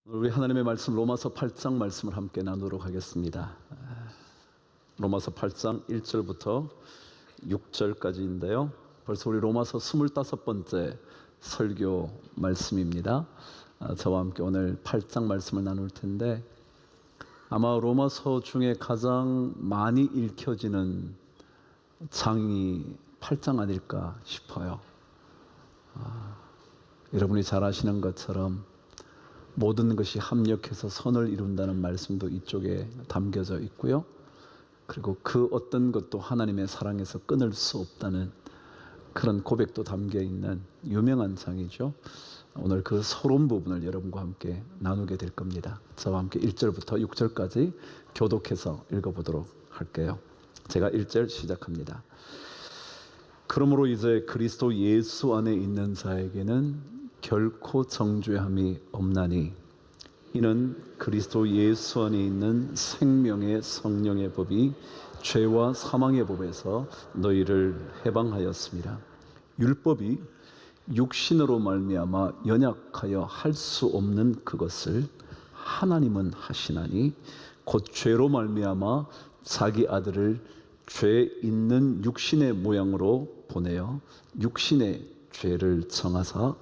우리 하나님의 말씀 로마서 8장 말씀을 함께 나누도록 하겠습니다. 로마서 8장 1절부터 6절까지인데요. 벌써 우리 로마서 25번째 설교 말씀입니다. 저와 함께 오늘 8장 말씀을 나눌 텐데 아마 로마서 중에 가장 많이 읽혀지는 장이 8장 아닐까 싶어요. 여러분이 잘 아시는 것처럼 모든 것이 합력해서 선을 이룬다는 말씀도 이쪽에 담겨져 있고요. 그리고 그 어떤 것도 하나님의 사랑에서 끊을 수 없다는 그런 고백도 담겨 있는 유명한 장이죠. 오늘 그 서론 부분을 여러분과 함께 나누게 될 겁니다. 저와 함께 1절부터 6절까지 교독해서 읽어보도록 할게요. 제가 1절 시작합니다. 그러므로 이제 그리스도 예수 안에 있는 자에게는 결코 정죄함이 없나니 이는 그리스도 예수 안에 있는 생명의 성령의 법이 죄와 사망의 법에서 너희를 해방하였습니다. 율법이 육신으로 말미암아 연약하여 할 수 없는 그것을 하나님은 하시나니 곧 죄로 말미암아 자기 아들을 죄 있는 육신의 모양으로 보내어 육신의 죄를 정하사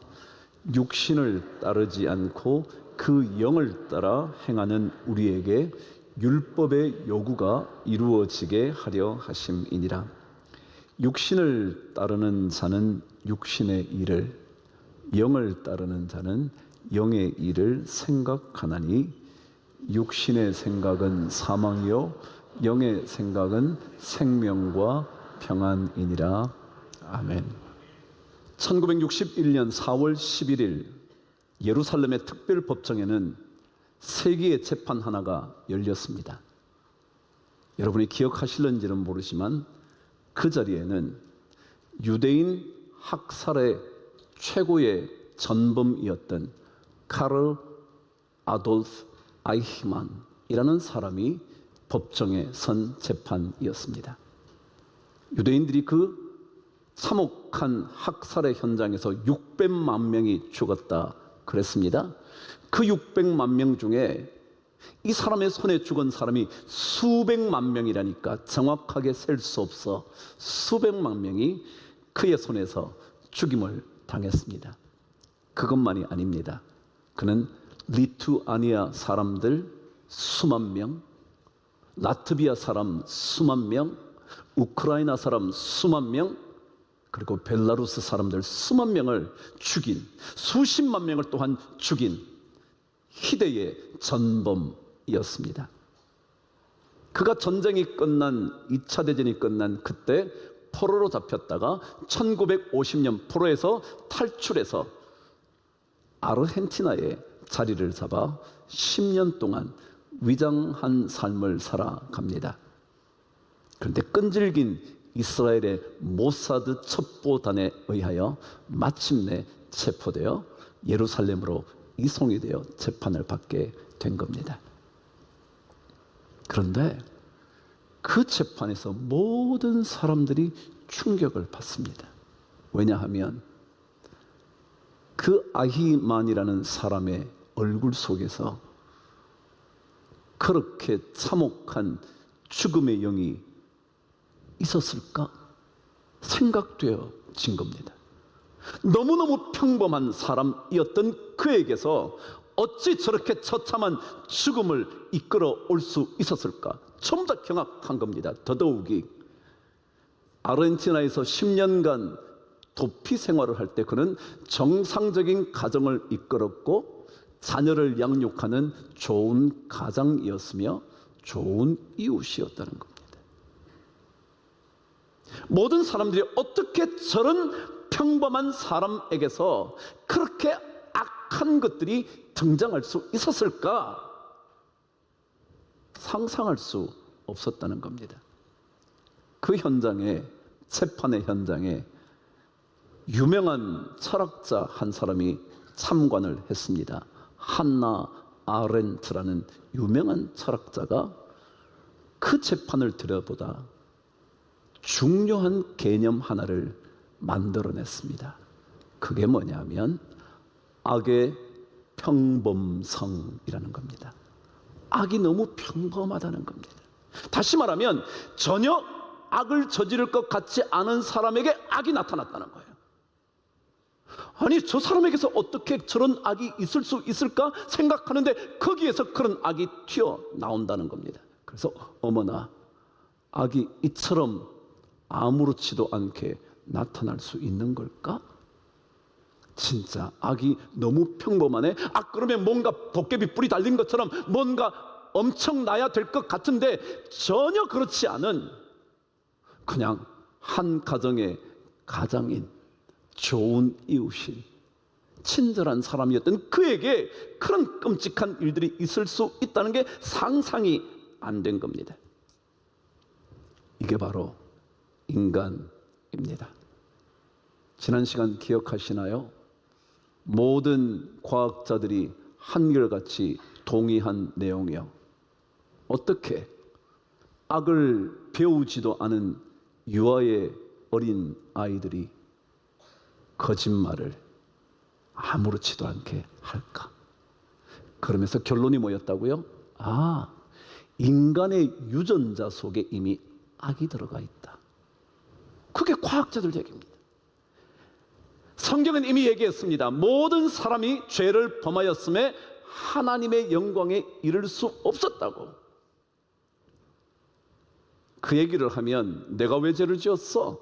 육신을 따르지 않고 그 영을 따라 행하는 우리에게 율법의 요구가 이루어지게 하려 하심이니라. 육신을 따르는 자는 육신의 일을, 영을 따르는 자는 영의 일을 생각하나니 육신의 생각은 사망이요 영의 생각은 생명과 평안이니라. 아멘. 1961년 4월 11일 예루살렘의 특별법정에는 세기의 재판 하나가 열렸습니다. 여러분이 기억하실는지는 모르지만 그 자리에는 유대인 학살의 최고의 전범이었던 카를 아돌프 아이히만이라는 사람이 법정에 선 재판이었습니다. 유대인들이 그 참혹한 학살의 현장에서 600만 명이 죽었다 그랬습니다. 그 600만 명 중에 이 사람의 손에 죽은 사람이 수백만 명이라니까 정확하게 셀 수 없어 수백만 명이 그의 손에서 죽임을 당했습니다. 그것만이 아닙니다. 그는 리투아니아 사람들 수만 명, 라트비아 사람 수만 명, 우크라이나 사람 수만 명, 그리고 벨라루스 사람들 수만 명을 죽인, 수십만 명을 또한 죽인 희대의 전범이었습니다. 그가 전쟁이 끝난 2차 대전이 끝난 그때 포로로 잡혔다가 1950년 포로에서 탈출해서 아르헨티나에 자리를 잡아 10년 동안 위장한 삶을 살아갑니다. 그런데 끈질긴 이스라엘의 모사드 첩보단에 의하여 마침내 체포되어 예루살렘으로 이송이 되어 재판을 받게 된 겁니다. 그런데 그 재판에서 모든 사람들이 충격을 받습니다. 왜냐하면 그 아히만이라는 사람의 얼굴 속에서 그렇게 참혹한 죽음의 영이 있었을까 생각되어진 겁니다. 너무너무 평범한 사람이었던 그에게서 어찌 저렇게 처참한 죽음을 이끌어 올 수 있었을까 전부 다 경악한 겁니다. 더더욱이 아르헨티나에서 10년간 도피 생활을 할 때 그는 정상적인 가정을 이끌었고 자녀를 양육하는 좋은 가장이었으며 좋은 이웃이었다는 겁니다. 모든 사람들이 어떻게 저런 평범한 사람에게서 그렇게 악한 것들이 등장할 수 있었을까? 상상할 수 없었다는 겁니다. 그 현장에, 재판의 현장에 유명한 철학자 한 사람이 참관을 했습니다. 한나 아렌트라는 유명한 철학자가 그 재판을 들여보다 중요한 개념 하나를 만들어냈습니다. 그게 뭐냐면 악의 평범성이라는 겁니다. 악이 너무 평범하다는 겁니다. 다시 말하면 전혀 악을 저지를 것 같지 않은 사람에게 악이 나타났다는 거예요. 아니, 저 사람에게서 어떻게 저런 악이 있을 수 있을까 생각하는데 거기에서 그런 악이 튀어나온다는 겁니다. 그래서 어머나, 악이 이처럼 아무렇지도 않게 나타날 수 있는 걸까? 진짜 악이 너무 평범하네. 그러면 뭔가 도깨비 뿔이 달린 것처럼 뭔가 엄청나야 될 것 같은데 전혀 그렇지 않은 그냥 한 가정의 가장인 좋은 이웃인 친절한 사람이었던 그에게 그런 끔찍한 일들이 있을 수 있다는 게 상상이 안 된 겁니다. 이게 바로 인간입니다. 지난 시간 기억하시나요? 모든 과학자들이 한결같이 동의한 내용이요. 어떻게 악을 배우지도 않은 유아의 어린 아이들이 거짓말을 아무렇지도 않게 할까? 그러면서 결론이 뭐였다고요? 인간의 유전자 속에 이미 악이 들어가 있다. 그게 과학자들 얘기입니다. 성경은 이미 얘기했습니다. 모든 사람이 죄를 범하였음에 하나님의 영광에 이를 수 없었다고. 그 얘기를 하면 내가 왜 죄를 지었어?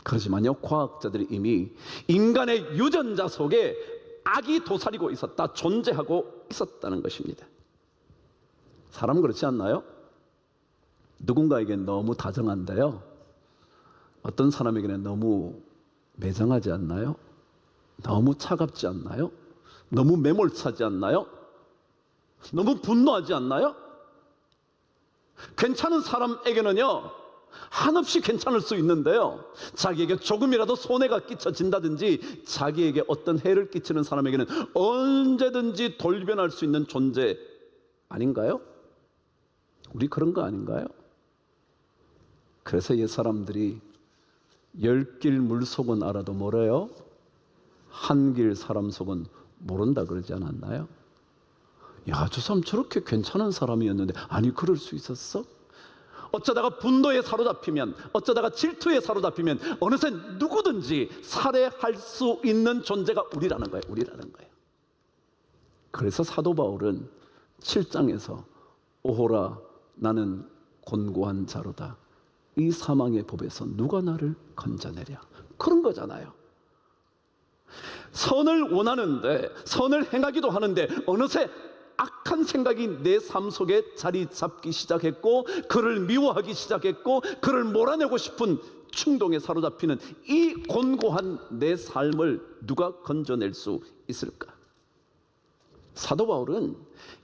그러지만요, 과학자들이 이미 인간의 유전자 속에 악이 도사리고 있었다, 존재하고 있었다는 것입니다. 사람 그렇지 않나요? 누군가에겐 너무 다정한데요, 어떤 사람에게는 너무 매정하지 않나요? 너무 차갑지 않나요? 너무 매몰차지 않나요? 너무 분노하지 않나요? 괜찮은 사람에게는요, 한없이 괜찮을 수 있는데요, 자기에게 조금이라도 손해가 끼쳐진다든지 자기에게 어떤 해를 끼치는 사람에게는 언제든지 돌변할 수 있는 존재 아닌가요? 우리 그런 거 아닌가요? 그래서 옛 사람들이 열 길 물속은 알아도 뭐래요? 한 길 사람 속은 모른다 그러지 않았나요? 야, 저 사람 저렇게 괜찮은 사람이었는데, 아니 그럴 수 있었어? 어쩌다가 분노에 사로잡히면, 어쩌다가 질투에 사로잡히면 어느새 누구든지 살해할 수 있는 존재가 우리라는 거예요. 우리라는 거예요. 그래서 사도 바울은 7장에서 오호라, 나는 곤고한 자로다, 이 사망의 법에서 누가 나를 건져내랴, 그런 거잖아요. 선을 원하는데, 선을 행하기도 하는데 어느새 악한 생각이 내 삶 속에 자리 잡기 시작했고, 그를 미워하기 시작했고, 그를 몰아내고 싶은 충동에 사로잡히는 이 곤고한 내 삶을 누가 건져낼 수 있을까? 사도 바울은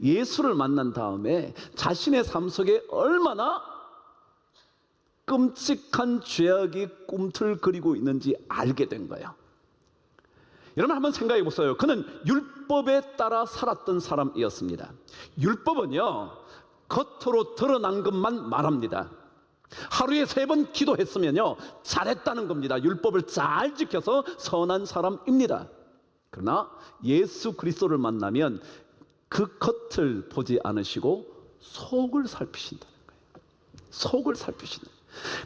예수를 만난 다음에 자신의 삶 속에 얼마나 끔찍한 죄악이 꿈틀거리고 있는지 알게 된 거예요. 여러분 한번 생각해 보세요. 그는 율법에 따라 살았던 사람이었습니다. 율법은요, 겉으로 드러난 것만 말합니다. 하루에 3번 기도했으면요, 잘했다는 겁니다. 율법을 잘 지켜서 선한 사람입니다. 그러나 예수 그리스도를 만나면 그 겉을 보지 않으시고 속을 살피신다는 거예요. 속을 살피신다는 거예요.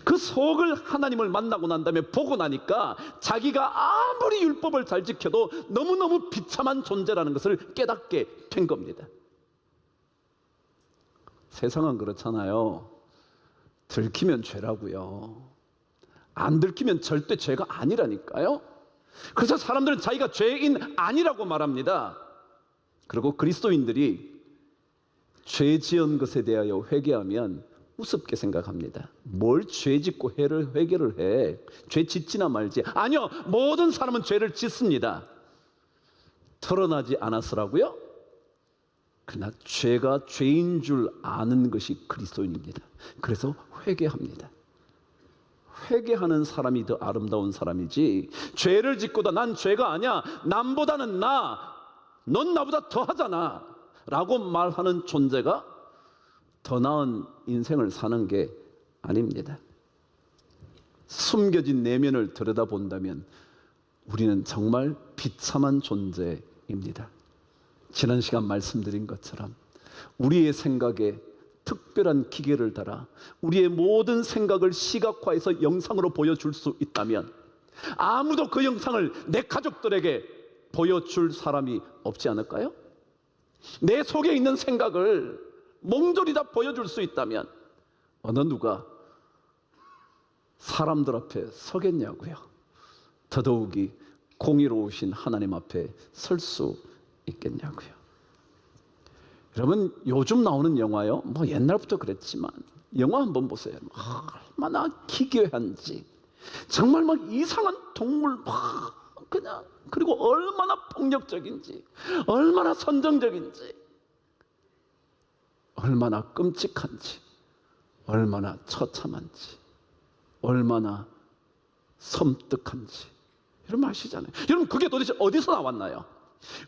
그 속을 하나님을 만나고 난 다음에 보고 나니까 자기가 아무리 율법을 잘 지켜도 너무너무 비참한 존재라는 것을 깨닫게 된 겁니다. 세상은 그렇잖아요. 들키면 죄라고요. 안 들키면 절대 죄가 아니라니까요. 그래서 사람들은 자기가 죄인 아니라고 말합니다. 그리고 그리스도인들이 죄 지은 것에 대하여 회개하면 우습게 생각합니다. 뭘 죄 짓고 회개를 해? 죄 짓지나 말지. 아니요, 모든 사람은 죄를 짓습니다. 드러나지 않았으라고요? 그러나 죄가 죄인 줄 아는 것이 그리스도인입니다. 그래서 회개합니다. 회개하는 사람이 더 아름다운 사람이지, 죄를 짓고도 난 죄가 아니야, 남보다는 넌 나보다 더 하잖아 라고 말하는 존재가 더 나은 인생을 사는 게 아닙니다. 숨겨진 내면을 들여다본다면 우리는 정말 비참한 존재입니다. 지난 시간 말씀드린 것처럼 우리의 생각에 특별한 기계를 달아 우리의 모든 생각을 시각화해서 영상으로 보여줄 수 있다면 아무도 그 영상을 내 가족들에게 보여줄 사람이 없지 않을까요? 내 속에 있는 생각을 몽졸이 다 보여줄 수 있다면 어느 누가 사람들 앞에 서겠냐고요. 더더욱이 공의로우신 하나님 앞에 설 수 있겠냐고요. 여러분, 요즘 나오는 영화요, 뭐 옛날부터 그랬지만 영화 한번 보세요. 얼마나 기괴한지, 정말 막 이상한 동물 막 그냥, 그리고 얼마나 폭력적인지, 얼마나 선정적인지, 얼마나 끔찍한지, 얼마나 처참한지, 얼마나 섬뜩한지 여러분 아시잖아요. 여러분, 그게 도대체 어디서 나왔나요?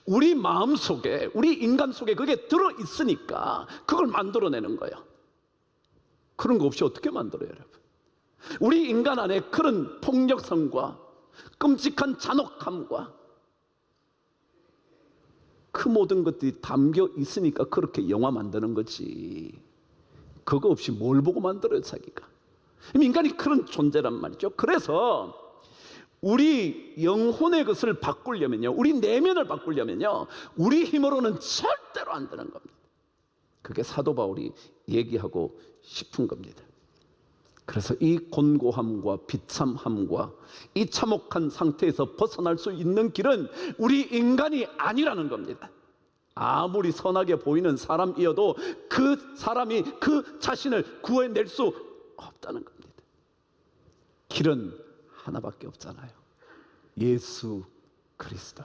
우리 마음 속에, 우리 인간 속에 그게 들어있으니까 그걸 만들어내는 거예요. 그런 거 없이 어떻게 만들어요, 여러분? 우리 인간 안에 그런 폭력성과 끔찍한 잔혹함과 그 모든 것들이 담겨 있으니까 그렇게 영화 만드는 거지. 그거 없이 뭘 보고 만들어요, 자기가? 인간이 그런 존재란 말이죠. 그래서 우리 영혼의 것을 바꾸려면요, 우리 내면을 바꾸려면요, 우리 힘으로는 절대로 안 되는 겁니다. 그게 사도 바울이 얘기하고 싶은 겁니다. 그래서 이 곤고함과 비참함과 이 참혹한 상태에서 벗어날 수 있는 길은 우리 인간이 아니라는 겁니다. 아무리 선하게 보이는 사람이어도 그 사람이 그 자신을 구해낼 수 없다는 겁니다. 길은 하나밖에 없잖아요. 예수 그리스도.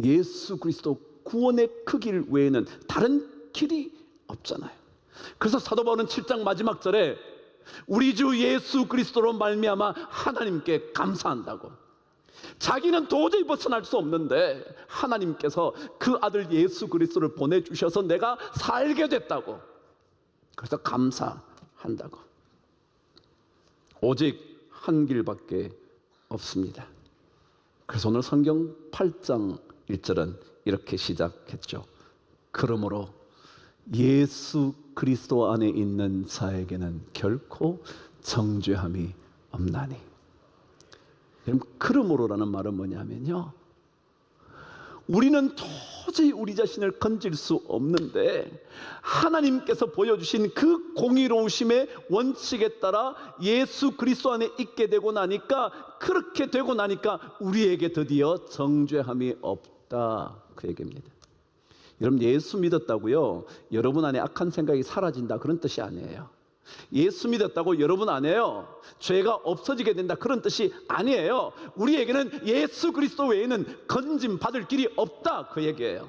예수 그리스도 구원의 그 길 외에는 다른 길이 없잖아요. 그래서 사도 바울은 7장 마지막 절에 우리 주 예수 그리스도로 말미암아 하나님께 감사한다고. 자기는 도저히 벗어날 수 없는데 하나님께서 그 아들 예수 그리스도를 보내주셔서 내가 살게 됐다고. 그래서 감사한다고. 오직 한 길밖에 없습니다. 그래서 오늘 성경 8장 1절은 이렇게 시작했죠. 그러므로 예수 그리스도 안에 있는 자에게는 결코 정죄함이 없나니. 여러분, 그러므로라는 말은 뭐냐면요, 우리는 도저히 우리 자신을 건질 수 없는데 하나님께서 보여주신 그 공의로우심의 원칙에 따라 예수 그리스도 안에 있게 되고 나니까, 그렇게 되고 나니까 우리에게 드디어 정죄함이 없다, 그 얘기입니다. 여러분, 예수 믿었다고요 여러분 안에 악한 생각이 사라진다, 그런 뜻이 아니에요. 예수 믿었다고 여러분 안에요 죄가 없어지게 된다, 그런 뜻이 아니에요. 우리에게는 예수 그리스도 외에는 건짐 받을 길이 없다, 그 얘기예요.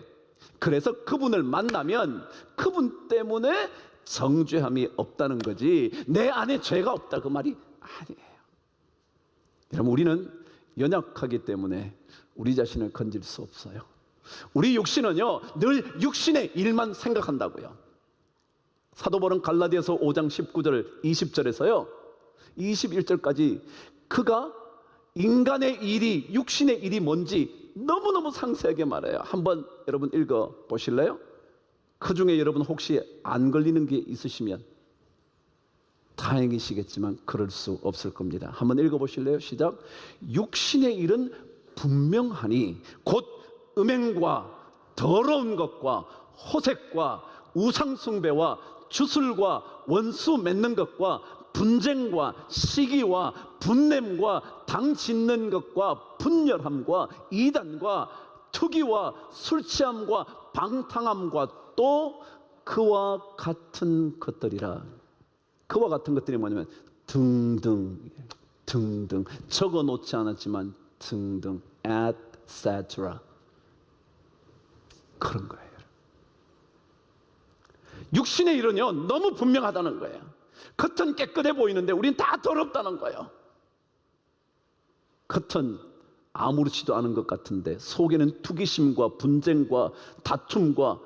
그래서 그분을 만나면 그분 때문에 정죄함이 없다는 거지, 내 안에 죄가 없다, 그 말이 아니에요. 여러분, 우리는 연약하기 때문에 우리 자신을 건질 수 없어요. 우리 육신은요 늘 육신의 일만 생각한다고요. 사도 바울은 갈라디아서 5장 19절 20절에서요 21절까지 그가 인간의 일이, 육신의 일이 뭔지 너무너무 상세하게 말해요. 한번 여러분 읽어 보실래요? 그 중에 여러분 혹시 안 걸리는 게 있으시면 다행이시겠지만 그럴 수 없을 겁니다. 한번 읽어 보실래요? 시작. 육신의 일은 분명하니 곧 음행과 더러운 것과 호색과 우상숭배와 주술과 원수 맺는 것과 분쟁과 시기와 분냄과 당 짓는 것과 분열함과 이단과 투기와 술취함과 방탕함과 또 그와 같은 것들이라. 그와 같은 것들이 뭐냐면 등등 등등, 적어 놓지 않았지만 등등, etc. 그런 거예요. 육신의 일은요 너무 분명하다는 거예요. 겉은 깨끗해 보이는데 우린 다 더럽다는 거예요. 겉은 아무렇지도 않은 것 같은데 속에는 투기심과 분쟁과 다툼과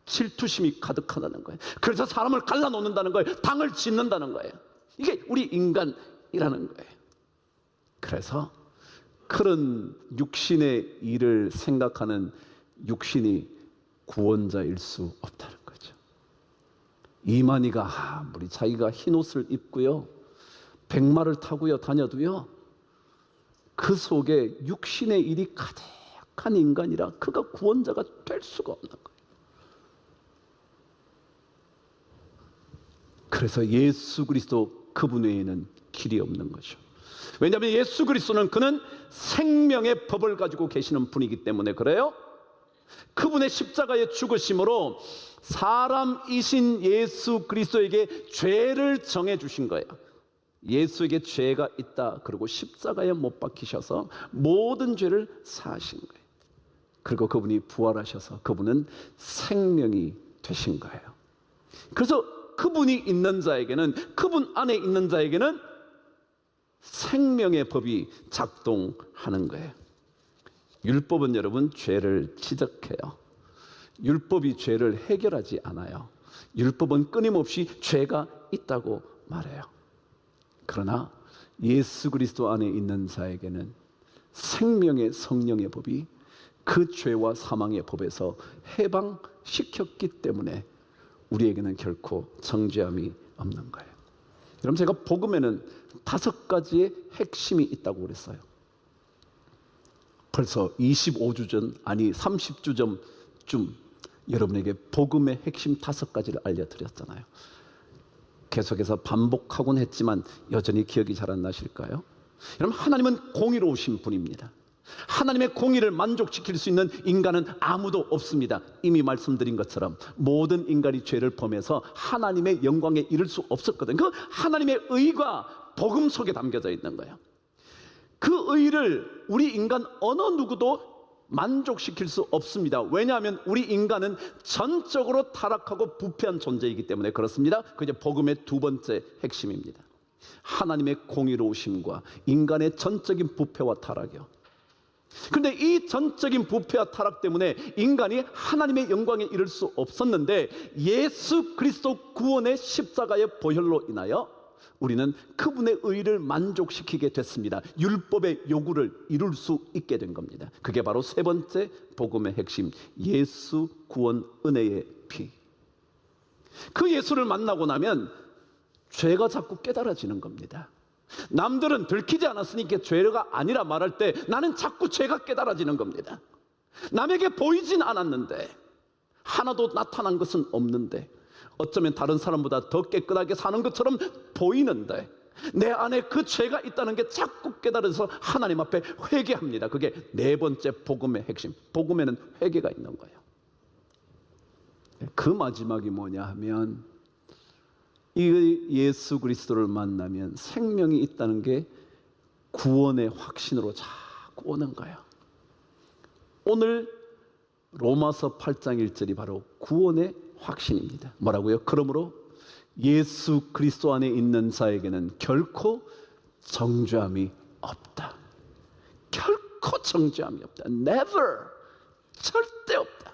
질투심이 가득하다는 거예요. 그래서 사람을 갈라놓는다는 거예요. 당을 짓는다는 거예요. 이게 우리 인간이라는 거예요. 그래서 그런 육신의 일을 생각하는 육신이 구원자일 수 없다는 거죠. 이만희가 아무리 자기가 흰옷을 입고요, 백마를 타고요 다녀도요, 그 속에 육신의 일이 가득한 인간이라 그가 구원자가 될 수가 없는 거예요. 그래서 예수 그리스도 그분 외에는 길이 없는 거죠. 왜냐하면 예수 그리스도는 그는 생명의 법을 가지고 계시는 분이기 때문에 그래요. 그분의 십자가의 죽으심으로 사람이신 예수 그리스도에게 죄를 정해 주신 거예요. 예수에게 죄가 있다, 그리고 십자가에 못 박히셔서 모든 죄를 사하신 거예요. 그리고 그분이 부활하셔서 그분은 생명이 되신 거예요. 그래서 그분이 있는 자에게는, 그분 안에 있는 자에게는 생명의 법이 작동하는 거예요. 율법은 여러분 죄를 지적해요. 율법이 죄를 해결하지 않아요. 율법은 끊임없이 죄가 있다고 말해요. 그러나 예수 그리스도 안에 있는 자에게는 생명의 성령의 법이 그 죄와 사망의 법에서 해방시켰기 때문에 우리에게는 결코 정죄함이 없는 거예요. 여러분, 제가 복음에는 5가지의 핵심이 있다고 그랬어요. 벌써 25주 전, 아니 30주 전쯤 여러분에게 복음의 핵심 5가지를 알려드렸잖아요. 계속해서 반복하곤 했지만 여전히 기억이 잘 안 나실까요? 여러분, 하나님은 공의로우신 분입니다. 하나님의 공의를 만족시킬 수 있는 인간은 아무도 없습니다. 이미 말씀드린 것처럼 모든 인간이 죄를 범해서 하나님의 영광에 이를 수 없었거든요. 그 하나님의 의가 복음 속에 담겨져 있는 거예요. 그 의를 우리 인간 어느 누구도 만족시킬 수 없습니다. 왜냐하면 우리 인간은 전적으로 타락하고 부패한 존재이기 때문에 그렇습니다. 그게 복음의 2번째 핵심입니다. 하나님의 공의로우심과 인간의 전적인 부패와 타락이요. 그런데 이 전적인 부패와 타락 때문에 인간이 하나님의 영광에 이를 수 없었는데 예수 그리스도 구원의 십자가의 보혈로 인하여 우리는 그분의 의를 만족시키게 됐습니다. 율법의 요구를 이룰 수 있게 된 겁니다. 그게 바로 3번째 복음의 핵심, 예수 구원 은혜의 피. 그 예수를 만나고 나면 죄가 자꾸 깨달아지는 겁니다. 남들은 들키지 않았으니까 죄가 아니라 말할 때 나는 자꾸 죄가 깨달아지는 겁니다. 남에게 보이진 않았는데, 하나도 나타난 것은 없는데, 어쩌면 다른 사람보다 더 깨끗하게 사는 것처럼 보이는데 내 안에 그 죄가 있다는 게 자꾸 깨달아서 하나님 앞에 회개합니다. 그게 4번째 복음의 핵심. 복음에는 회개가 있는 거예요. 그 마지막이 뭐냐 하면 이 예수 그리스도를 만나면 생명이 있다는 게 구원의 확신으로 자꾸 오는 거예요. 오늘 로마서 8장 1절이 바로 구원의 확신입니다. 뭐라고요? 그러므로 예수 그리스도 안에 있는 자에게는 결코 정죄함이 없다. 결코 정죄함이 없다. Never. 절대 없다.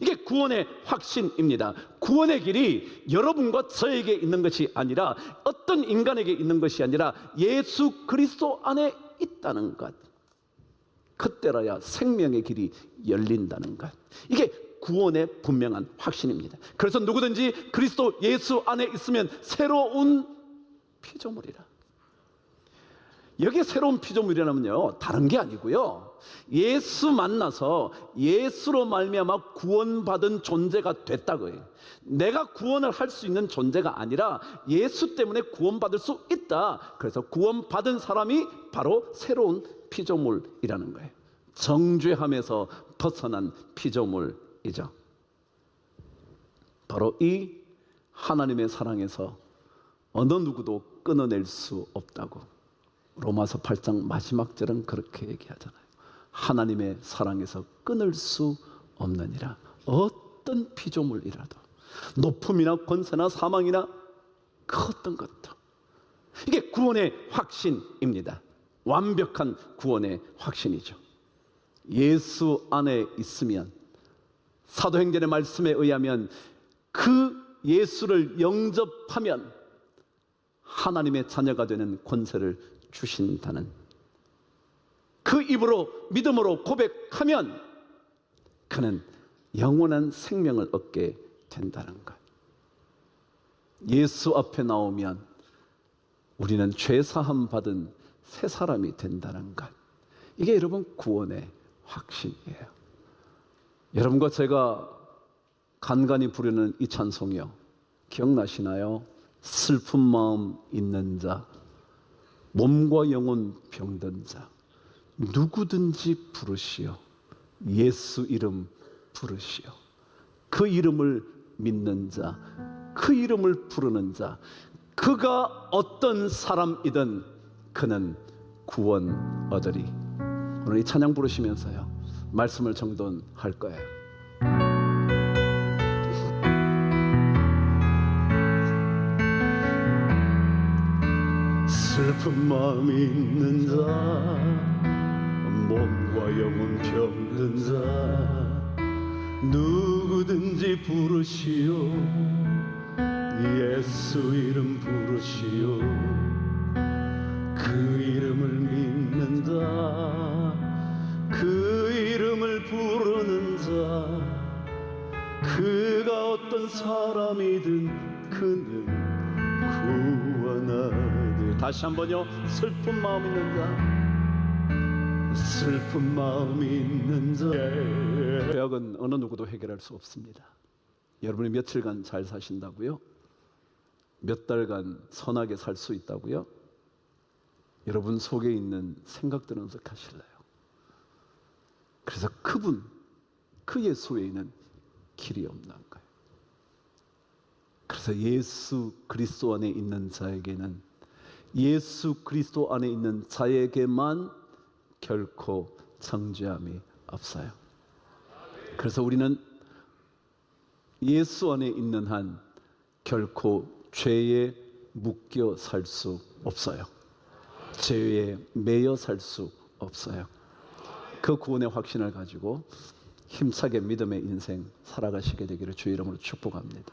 이게 구원의 확신입니다. 구원의 길이 여러분과 저에게 있는 것이 아니라, 어떤 인간에게 있는 것이 아니라 예수 그리스도 안에 있다는 것. 그때라야 생명의 길이 열린다는 것. 이게 구원의 분명한 확신입니다. 그래서 누구든지 그리스도 예수 안에 있으면 새로운 피조물이라. 여기에 새로운 피조물이라면요, 다른 게 아니고요, 예수 만나서 예수로 말미암아 구원받은 존재가 됐다고요. 내가 구원을 할 수 있는 존재가 아니라 예수 때문에 구원받을 수 있다. 그래서 구원받은 사람이 바로 새로운 피조물이라는 거예요. 정죄함에서 벗어난 피조물이죠. 바로 이 하나님의 사랑에서 어느 누구도 끊어낼 수 없다고 로마서 8장 마지막 절은 그렇게 얘기하잖아요. 하나님의 사랑에서 끊을 수 없느니라. 어떤 피조물이라도, 높음이나 권세나 사망이나 그 어떤 것도. 이게 구원의 확신입니다. 완벽한 구원의 확신이죠. 예수 안에 있으면, 사도행전의 말씀에 의하면 그 예수를 영접하면 하나님의 자녀가 되는 권세를 주신다는, 그 입으로 믿음으로 고백하면 그는 영원한 생명을 얻게 된다는 것. 예수 앞에 나오면 우리는 죄 사함 받은 새 사람이 된다는 것. 이게 여러분 구원의 확신이에요. 여러분과 제가 간간히 부르는 이 찬송이요, 기억나시나요? 슬픈 마음 있는 자, 몸과 영혼 병든 자, 누구든지 부르시오. 예수 이름 부르시오. 그 이름을 믿는 자, 그 이름을 부르는 자, 그가 어떤 사람이든 그는 구원 얻으리. 오늘 이 찬양 부르시면서요, 말씀을 정돈할 거예요. 슬픈 마음이 있는 자, 몸과 영혼 병든 자, 누구든지 부르시오. 예수 이름 부르시오. 그 이름을 믿는 자, 그 이름을 부르는 자, 그가 어떤 사람이든 그는 구원하리. 다시 한번요. 슬픈 마음 있는 자, 슬픈 마음이 있는 자. 죄악은 어느 누구도 해결할 수 없습니다. 여러분이 며칠간 잘 사신다고요? 몇 달간 선하게 살 수 있다고요? 여러분 속에 있는 생각들은 어떻게 하실래요? 그래서 그분, 그 예수 외에는 길이 없는 거예요. 그래서 예수 그리스도 안에 있는 자에게는, 예수 그리스도 안에 있는 자에게만 결코 정죄함이 없어요. 그래서 우리는 예수 안에 있는 한 결코 죄에 묶여 살 수 없어요. 죄에 매여 살 수 없어요. 그 구원의 확신을 가지고 힘차게 믿음의 인생 살아가시게 되기를 주의 이름으로 축복합니다.